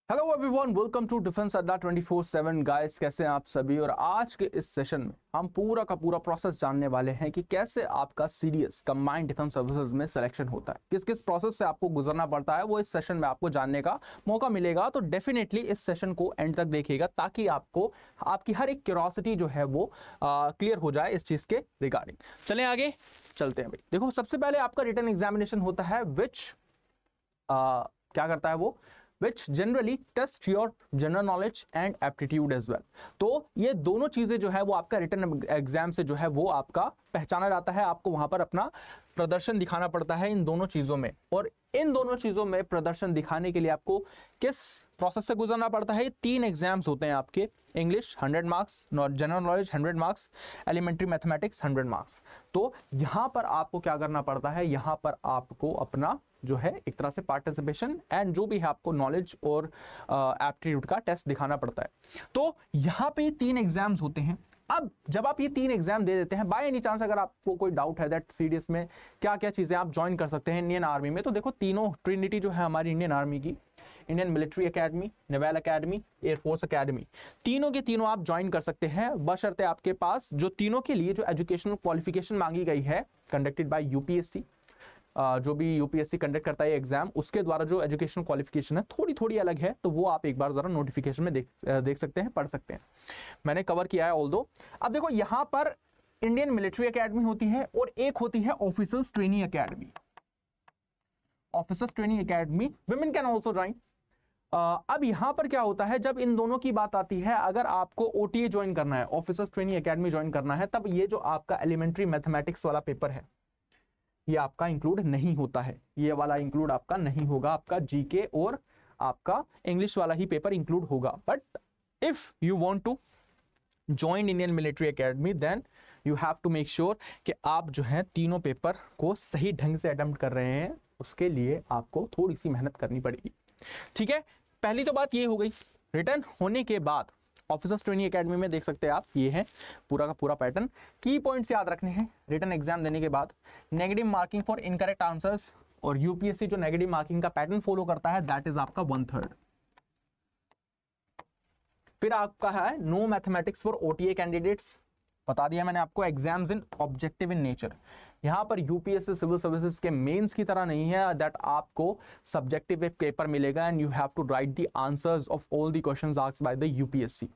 Hello everyone, welcome to defence Adda 24/7 guys. कैसे हैं आप सभी। और आज के इस सेशन में हम पूरा का पूरा प्रोसेस जानने वाले हैं कि कैसे आपका सीडीएस कंबाइंड डिफेंस सर्विसेज में सिलेक्शन होता है, किस किस प्रोसेस से आपको गुजरना पड़ता है, वो इस सेशन में आपको जानने का मौका मिलेगा। तो डेफिनेटली इस सेशन को एंड तक देखिएगा ताकि आपको आपकी हर एक क्यूरियोसिटी जो है वो क्लियर हो जाए इस चीज के रिगार्डिंग। चलें आगे चलते हैं भाई। देखो, सबसे पहले आपका रिटन एग्जामिनेशन होता है क्या करता है वो, which generally test your general knowledge and aptitude as well। तो ये दोनों चीजें जो है वो आपका रिटन एग्जाम से जो है वो आपका पहचाना जाता है। आपको वहां पर अपना प्रदर्शन दिखाना पड़ता है इन दोनों चीजों में, और इन दोनों चीजों में प्रदर्शन दिखाने के लिए आपको किस प्रोसेस से गुजरना पड़ता है। 3 एग्जाम्स होते हैं आपके। English 100 marks, general knowledge 100 marks, elementary mathematics 100 marks. तो यहां पर आपको क्या करना पड़ता है, यहां पर आपको अपना जो है एक तरह से पार्टिसिपेशन एंड जो भी है आपको नॉलेज और एप्टीट्यूड का टेस्ट दिखाना पड़ता है। तो यहां पे 3 एग्जाम्स होते हैं। अब जब आप ये 3 एग्जाम दे देते हैं, बाय एनी चांस अगर आपको कोई डाउट है दैट सीडीएस में क्या क्या चीजें आप ज्वाइन कर सकते हैं इंडियन आर्मी में, तो देखो तीनों ट्रिनिटी जो है हमारी इंडियन आर्मी की, Indian military academy, naval academy, air force academy, तीनों के तीनों आप ज्वाइन कर सकते हैं बशर्ते आपके पास जो तीनों के लिए जो एजुकेशनल क्वालिफिकेशन मांगी गई है कंडक्टेड बाय यूपीएससी, जो भी यूपीएससी कंडक्ट करता है एग्जाम, उसके द्वारा जो एजुकेशन क्वालिफिकेशन है थोड़ी थोड़ी अलग है, तो वो आप एक बार जरा नोटिफिकेशन में देख सकते हैं, पढ़ सकते हैं। मैंने कवर किया है ऑल्दो। अब देखो यहां पर इंडियन मिलिट्री एकेडमी होती है और एक होती है officers training academy. Officers training academy women can also join. अब यहां पर क्या होता है, जब इन दोनों की बात आती है, अगर आपको ओटीए ज्वाइन करना है, ऑफिसर्स ट्रेनिंग एकेडमी ज्वाइन करना है, तब ये जो आपका एलिमेंट्री मैथमेटिक्स वाला पेपर है ये आपका इंक्लूड नहीं होता है। ये वाला इंक्लूड आपका नहीं होगा, आपका जीके और आपका इंग्लिश वाला ही पेपर इंक्लूड होगा। But if you want to join Indian military academy then you have to make sure कि आप जो है तीनों पेपर को सही ढंग से अटेम्प्ट कर रहे हैं। उसके लिए आपको थोड़ी सी मेहनत करनी पड़ेगी, ठीक है। पहली तो बात ये हो गई। रिटर्न होने के बाद ऑफिसर्स ट्रेनिंग एकेडमी में देख सकते हैं आप, ये है पूरा का पूरा पैटर्न। की पॉइंट्स याद रखने हैं रिटर्न एग्जाम देने के बाद। Negative marking for incorrect answers, और यूपीएससी जो नेगेटिव मार्किंग का पैटर्न फॉलो करता है दैट इज आपका 1/3। फिर आपका है no mathematics for OTA candidates. बता दिया मैंने आपको, exams in objective in nature. यहां पर यूपीएससी सिविल सर्विसेज के मेंस की तरह नहीं है दैट आपको सब्जेक्टिव पेपर मिलेगा and you have to write the answers of all the questions asked by the UPSC.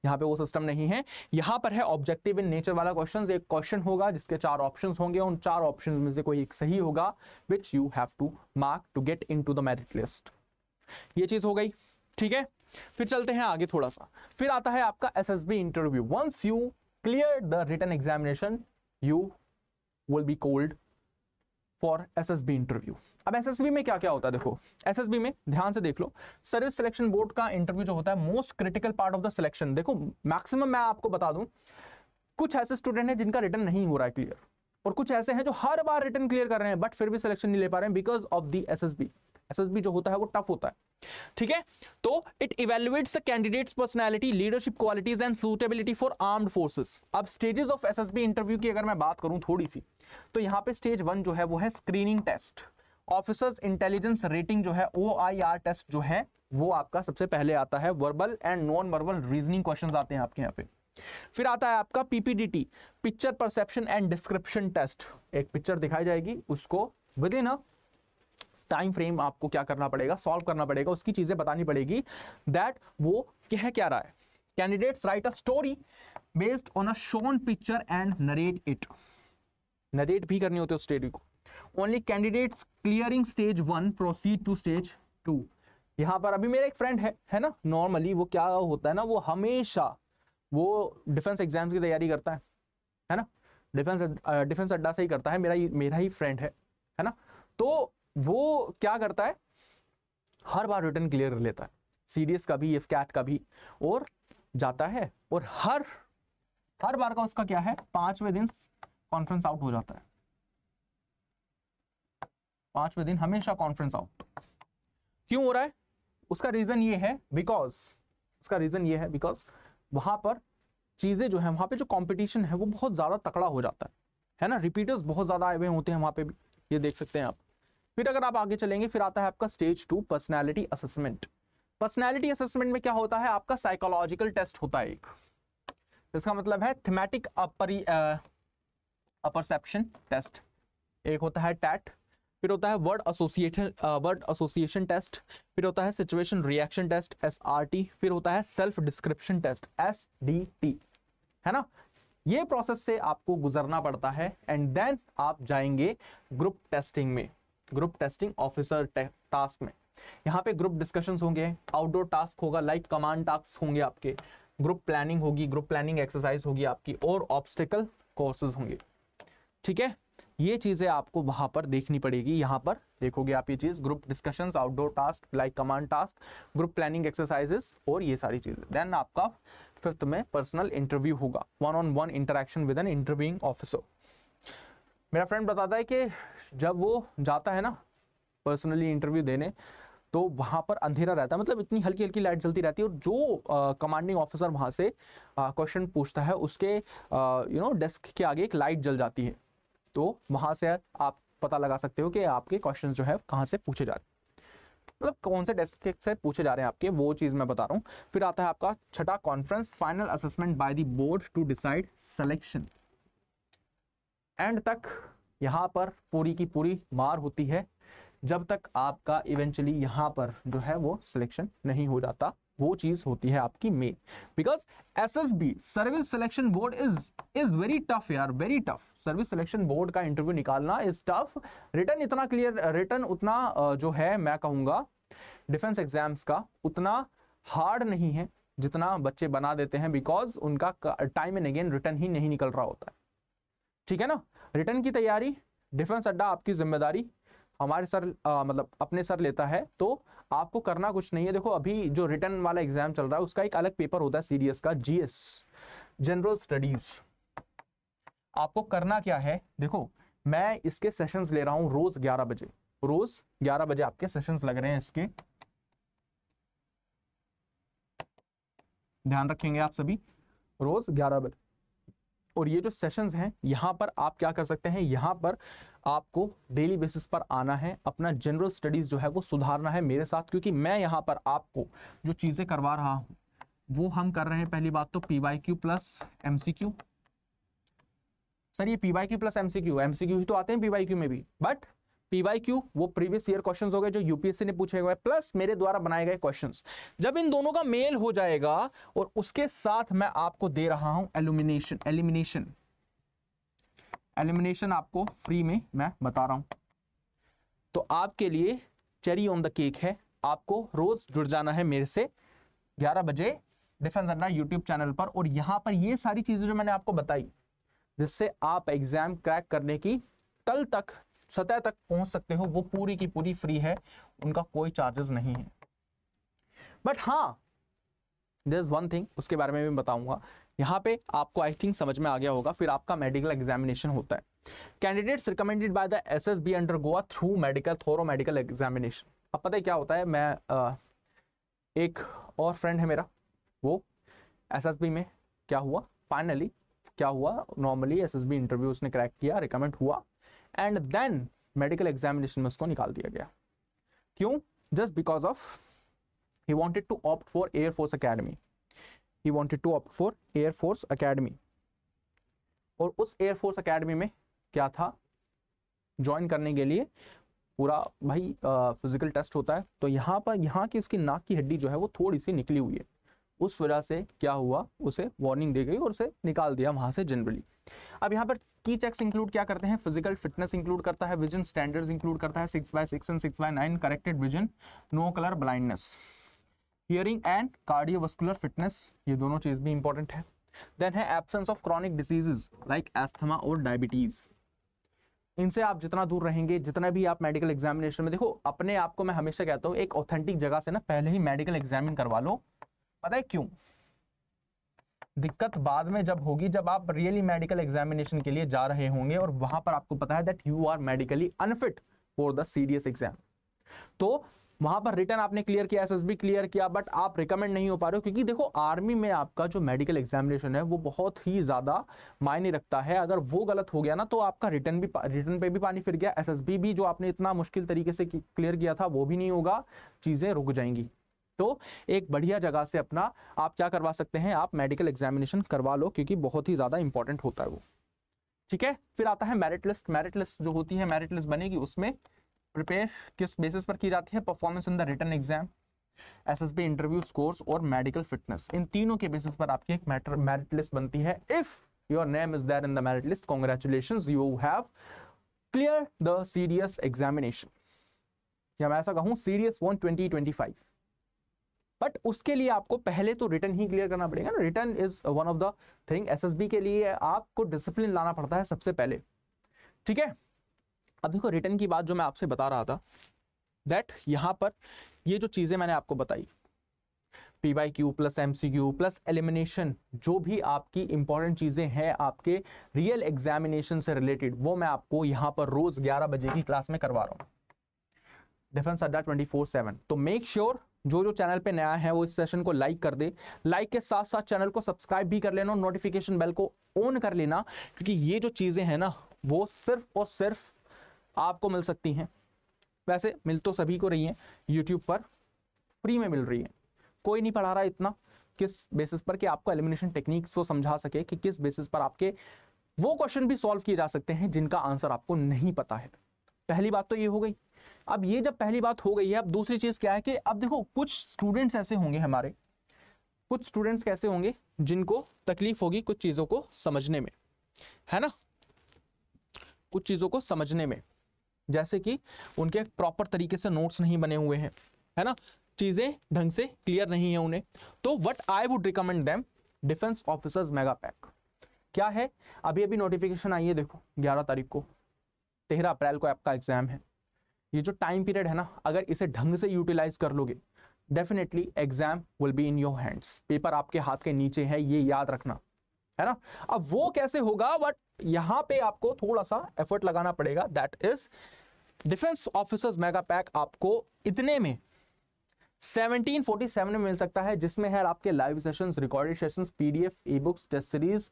यहां पे वो सिस्टम नहीं है। यहां पर है ऑब्जेक्टिव इन नेचर वाला क्वेश्चन। एक क्वेश्चन होगा जिसके 4 ऑप्शन होंगे, उन 4 ऑप्शन में से कोई एक सही होगा which you have to mark to get into the merit list. ये चीज हो गई, ठीक है। फिर चलते हैं आगे थोड़ा सा। फिर आता है आपका SSB interview. Once you clear the written examination you will be called for SSB interview. अब एसएसबी में क्या क्या होता है, देखो एसएसबी में ध्यान से देख लो, सर्विस सिलेक्शन बोर्ड का इंटरव्यू जो होता है most critical part of the selection. देखो मैक्सिमम मैं आपको बता दूं, कुछ ऐसे स्टूडेंट हैं जिनका रिटन नहीं हो रहा है क्लियर, और कुछ ऐसे हैं जो हर बार रिटन क्लियर कर रहे हैं बट फिर भी सिलेक्शन नहीं ले पा रहे हैं because of the SSB. SSB जो होता है वो टफ होता है, ठीक है। तो it evaluates the candidates personality, leadership qualities and suitability for armed forces. अब स्टेजेस ऑफ एसएसबी इंटरव्यू की अगर मैं बात करूं थोड़ी सी, तो यहां पे स्टेज 1 जो है वो है screening test. Officers intelligence rating जो है OIR टेस्ट जो है वो आपका सबसे पहले आता है। Verbal and non verbal reasoning questions आते हैं आपके यहाँ पे। फिर आता है आपका PPDT, picture perception and description test. एक पिक्चर दिखाई जाएगी, उसको within a time frame आपको क्या करना पड़ेगा, सॉल्व करना पड़ेगा, उसकी चीजें बतानी पड़ेगी दैट वो कह क्या रहा है। Candidates write a story based on a shown picture and narrate it. Narrate भी करनी होती है उस स्टोरी को। Only candidates clearing stage 1 proceed to stage 2। यहां पर अभी मेरा एक फ्रेंड है ना, नॉर्मली वो क्या होता है ना, वो हमेशा वो डिफेंस एग्जाम्स की तैयारी करता है ना, डिफेंस अड्डा से ही करता है, मेरा ही फ्रेंड है ना। तो वो क्या करता है, हर बार रिटन क्लियर कर लेता है, सीडीएस का भी, एफकैट का भी, और जाता है, और हर बार का उसका क्या है, 5वें दिन कॉन्फ्रेंस आउट हो जाता है। 5वें दिन हमेशा कॉन्फ्रेंस आउट। क्यों हो रहा है, उसका रीजन ये है बिकॉज वहां पर चीजें जो है, वहां पे जो कंपटीशन है वो बहुत ज्यादा तकड़ा हो जाता है ना। रिपीटर्स बहुत ज्यादा आए हुए होते हैं वहां पे भी, ये देख सकते हैं आप। फिर अगर आप आगे चलेंगे, फिर आता है आपका stage 2 personality assessment. Personality assessment में क्या होता है, आपका साइकोलॉजिकल टेस्ट होता है एक, इसका मतलब है थीमेटिक अपरसेप्शन टेस्ट, एक होता है टैट, फिर होता है वर्ड एसोसिएशन टेस्ट, फिर होता है सिचुएशन रिएक्शन टेस्ट SRT, फिर होता है सेल्फ डिस्क्रिप्शन टेस्ट SDT, है ना। ये प्रोसेस से आपको गुजरना पड़ता है एंड देन आप जाएंगे ग्रुप टेस्टिंग में, ग्रुप टेस्टिंग ऑफिसर टास्क में। यहाँ पे ग्रुप डिस्कशंस होंगे, आउटडोर टास्क होगा लाइक कमांड टास्क होंगे आपके, ग्रुप प्लानिंग होगी, ग्रुप प्लानिंग एक्सरसाइज होगी आपकी, और ऑब्स्टिकल कोर्सेज होंगे। ठीक है, ये चीजें आपको वहां पर देखनी पड़ेगी। यहाँ पर देखोगे आप ये चीज, group discussions, outdoor task like command task, group planning exercises और ये सारी चीजें। देन आपका 5th में पर्सनल इंटरव्यू होगा, 1-on-1 interaction with an interviewing officer. मेरा फ्रेंड बताता है कि जब वो जाता है ना पर्सनली इंटरव्यू देने, तो वहां पर अंधेरा रहता है, मतलब इतनी हल्की हल्की लाइट जलती रहती है, और जो कमांडिंग ऑफिसर वहां से क्वेश्चन पूछता है उसके डेस्क के आगे एक लाइट जल जाती है, तो वहां से आप पता लगा सकते हो कि आपके क्वेश्चंस जो है कहां से पूछे जा रहे हैं, मतलब कौन से डेस्क से पूछे जा रहे हैं आपके, वो चीज मैं बता रहा हूं। फिर आता है आपका 6ठा conference, final assessment by the board to decide selection. End तक यहां पर पूरी की पूरी मार होती है जब तक आपका इवेंचुअली यहां पर जो है वो सिलेक्शन नहीं हो जाता, वो चीज होती है आपकी main. Because SSB service selection board is very tough यार, very tough. Service selection board का इंटरव्यू निकालना इज टफ। रिटर्न इतना क्लियर, रिटर्न उतना जो है मैं कहूंगा डिफेंस एग्जाम्स का उतना हार्ड नहीं है जितना बच्चे बना देते हैं, बिकॉज उनका टाइम एंड अगेन रिटर्न ही नहीं निकल रहा होता है। ठीक है ना, रिटर्न की तैयारी डिफेंस अड्डा आपकी जिम्मेदारी हमारे सर मतलब अपने सर लेता है, तो आपको करना कुछ नहीं है। देखो अभी जो रिटर्न वाला एग्जाम चल रहा है उसका एक अलग पेपर होता है सीडीएस का, GS जनरल स्टडीज। आपको करना क्या है, देखो मैं इसके सेशंस ले रहा हूं रोज 11 बजे, रोज 11 बजे आपके सेशंस लग रहे हैं इसके, ध्यान रखेंगे आप सभी, रोज 11 बजे। और ये जो सेशंस हैं यहां पर आप क्या कर सकते हैं, यहां पर आपको डेली बेसिस पर आना है, अपना जनरल स्टडीज जो है वो सुधारना है मेरे साथ, क्योंकि मैं यहां पर आपको जो चीजें करवा रहा हूं वो हम कर रहे हैं। पहली बात तो PYQ प्लस MCQ। सर ये PYQ प्लस MCQ ही तो आते हैं PYQ में भी, बट PYQ वो प्रीवियस ईयर क्वेश्चंस हो गए जो यूपीएससी ने पूछे हुए, प्लस मेरे द्वारा बनाए गए क्वेश्चंस। जब इन दोनों का मेल हो जाएगा और उसके साथ मैं आपको दे रहा हूं एलिमिनेशन आपको फ्री में मैं बता रहा हूं, तो आपके लिए चेरी ऑन द केक है। आपको रोज जुड़ जाना है मेरे से 11 बजे डिफेंस अड्डा यूट्यूब चैनल पर, और यहां पर ये सारी चीजें जो मैंने आपको बताई जिससे आप एग्जाम क्रैक करने की तल तक, सतह तक पहुंच सकते हो, वो पूरी की पूरी फ्री है, उनका कोई चार्जेस नहीं है। बट हाँ देयर इज वन थिंग, उसके बारे में भी बताऊंगा। यहाँ पे आपको आई थिंक समझ में आ गया होगा। फिर आपका मेडिकल एग्जामिनेशन होता है, candidates recommended by the SSB undergo through medical thorough medical examination. अब पता है क्या होता है, मैं एक और फ्रेंड है मेरा, वो SSB में क्या हुआ, फाइनली क्या हुआ, नॉर्मली SSB इंटरव्यू उसने क्रैक किया, रिकमेंड हुआ, एंड देन मेडिकल एग्जामिनेशन में उसको निकाल दिया गया। क्यों? Just because of he wanted to opt for Air Force Academy, he wanted to opt for Air Force Academy। और उस Air Force Academy में क्या था, ज्वाइन करने के लिए पूरा भाई फिजिकल टेस्ट होता है, तो यहाँ पर यहाँ की उसकी नाक की हड्डी जो है वो थोड़ी सी निकली हुई है, उस वजह से क्या हुआ, उसे वार्निंग दी गई और उसे निकाल दिया वहां से जनरली। अब यहाँ पर की चेक्स इंक्लूड क्या करते हैं, फिजिकल फिटनेस इंक्लूड करता है, विजन स्टैंडर्ड्स इंक्लूड करता है, 6x6 and 6x9, corrected vision, no colour blindness, hearing and cardiovascular fitness, ये दोनों चीज भी इंपॉर्टेंट है। देन है absence of chronic diseases like asthma और डायबिटीज। इनसे आप जितना दूर रहेंगे, जितना भी आप मेडिकल एग्जामिनेशन में, देखो अपने आप को मैं हमेशा कहता हूँ एक ऑथेंटिक जगह से ना पहले ही मेडिकल एग्जामिन करवा लो। पता है क्यों? दिक्कत बाद में जब होगी, जब आप रियली मेडिकल एग्जामिनेशन के लिए जा रहे होंगे और वहां पर आपको पता है that you are medically unfit for the CDS exam, तो वहां पर रिटर्न आपने क्लियर किया, SSB क्लियर किया, बट आप रिकमेंड नहीं हो पा रहे हो, क्योंकि देखो आर्मी में आपका जो मेडिकल एग्जामिनेशन है वो बहुत ही ज्यादा मायने रखता है। अगर वो गलत हो गया ना तो आपका रिटर्न पे भी पानी फिर गया, SSB भी जो आपने इतना मुश्किल तरीके से क्लियर किया था वो भी नहीं होगा, चीजें रुक जाएंगी। तो एक बढ़िया जगह से अपना आप क्या करवा सकते हैं, आप मेडिकल एग्जामिनेशन करवा लो, क्योंकि बहुत ही ज़्यादा इंपॉर्टेंट होता है वो। ठीक है, फिर आता है मेरिट लिस्ट। मेरिट लिस्ट जो होती है, मेरिट लिस्ट बनेगी, उसमें प्रिपेयर किस बेसिस पर की जाती है, performance in the written exam, SSB interview scores और मेडिकल फिटनेस। इन तीनों के बेसिस पर आपकी एक मेरिट लिस्ट बनती है। If your name is there in the merit list, congratulations, you have clear the CDS examination, या मैं ऐसा कहूं सीडीएस 1 2025। बट उसके लिए आपको पहले तो रिटन ही क्लियर करना पड़ेगा ना। Written is one of the thing, SSB के लिए आपको डिसिप्लिन लाना पड़ता है सबसे पहले। ठीक है, अब देखो रिटन की बात जो मैं आपसे बता रहा था, दैट यहां पर ये जो चीजें मैंने आपको बताई, PYQ plus MCQ plus elimination, जो भी आपकी इंपॉर्टेंट चीजें हैं आपके रियल एग्जामिनेशन से रिलेटेड, वो मैं आपको यहां पर रोज 11 बजे की क्लास में करवा रहा हूं, डिफेंस अड्डा 24/7। तो मेक श्योर जो चैनल पे नया है वो इस सेशन को लाइक कर दे, लाइक के साथ साथ चैनल को सब्सक्राइब भी कर लेना, नोटिफिकेशन बेल को ऑन कर लेना, क्योंकि ये जो चीजें हैं ना वो सिर्फ और सिर्फ आपको मिल सकती हैं। वैसे मिल तो सभी को रही हैं, यूट्यूब पर फ्री में मिल रही है, कोई नहीं पढ़ा रहा इतना, किस बेसिस पर कि आपको एलिमिनेशन टेक्निक्स को समझा सके, कि किस बेसिस पर आपके वो क्वेश्चन भी सॉल्व किए जा सकते हैं जिनका आंसर आपको नहीं पता है। पहली बात तो ये हो गई। अब ये जब पहली बात हो गई है, अब दूसरी चीज क्या है कि अब देखो कुछ स्टूडेंट्स ऐसे होंगे हमारे, कुछ स्टूडेंट्स कैसे होंगे जिनको तकलीफ होगी कुछ चीजों को समझने में, है ना, कुछ चीजों को समझने में, जैसे कि उनके प्रॉपर तरीके से नोट्स नहीं बने हुए हैं, है ना, चीजें ढंग से क्लियर नहीं है उन्हें। तो what I would recommend them, defence officers mega pack. क्या है, अभी अभी नोटिफिकेशन आई है, देखो 11 तारीख को, 13 अप्रैल को आपका एग्जाम है। ये जो टाइम पीरियड है ना, अगर इसे ढंग से यूटिलाइज कर लोगे, definitely exam will be in your hands, paper आपके हाथ के नीचे है, ये याद रखना, है ना। अब वो कैसे होगा, बट यहां पे आपको थोड़ा सा एफर्ट लगाना पड़ेगा, that is defence officers mega pack आपको इतने में 1747 में मिल सकता है, जिसमें है आपके live sessions, recorded sessions, PDF, e books, test series,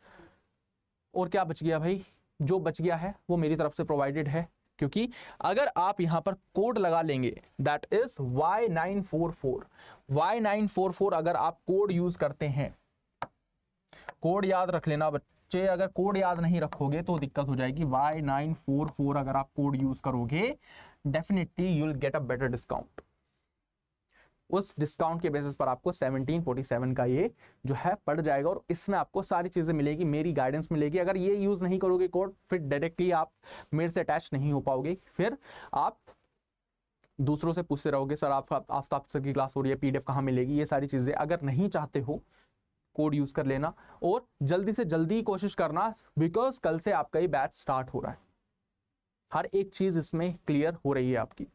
और क्या बच गया भाई, जो बच गया है वो मेरी तरफ से प्रोवाइडेड है। क्योंकि अगर आप यहां पर कोड लगा लेंगे, दैट इज Y944 अगर आप कोड यूज करते हैं, कोड याद रख लेना बच्चे, अगर कोड याद नहीं रखोगे तो दिक्कत हो जाएगी। Y944 अगर आप कोड यूज करोगे, definitely you will get a better discount. उस डिस्काउंट के बेसिस पर आपको 1747 का ये जो है पड़ जाएगा, और इसमें आपको सारी चीजें मिलेगी, मेरी गाइडेंस मिलेगी। अगर ये यूज नहीं करोगे कोड, फिर डायरेक्टली आप मेरे से अटैच नहीं हो पाओगे, फिर आप दूसरों से पूछते रहोगे, सर आप आफ्ताब सर की क्लास हो रही है, PDF कहाँ मिलेगी, ये सारी चीजें। अगर नहीं चाहते हो, कोड यूज कर लेना और जल्दी से जल्दी कोशिश करना, बिकॉज कल से आपका ये बैच स्टार्ट हो रहा है। हर एक चीज इसमें क्लियर हो रही है आपकी।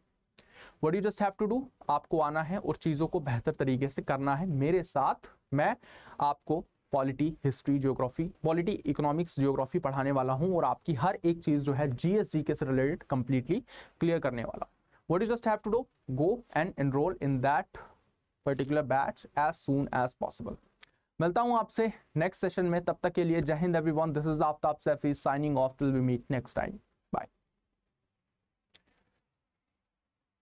What you just have to do, आपको आना है और चीजों को बेहतर तरीके से करना है मेरे साथ। मैं आपको polity, history, geography, polity, economics, geography पढ़ाने वाला हूं, और आपकी हर एक चीज जो है GS के से रिलेटेड कंप्लीटली क्लियर करने वाला। What you just have to do, go and enroll in that particular batch as soon as possible। मिलता हूं आपसे नेक्स्ट सेशन में, तब तक के लिए Jai Hind everyone, this is Aftab Saifi signing off till we meet next time.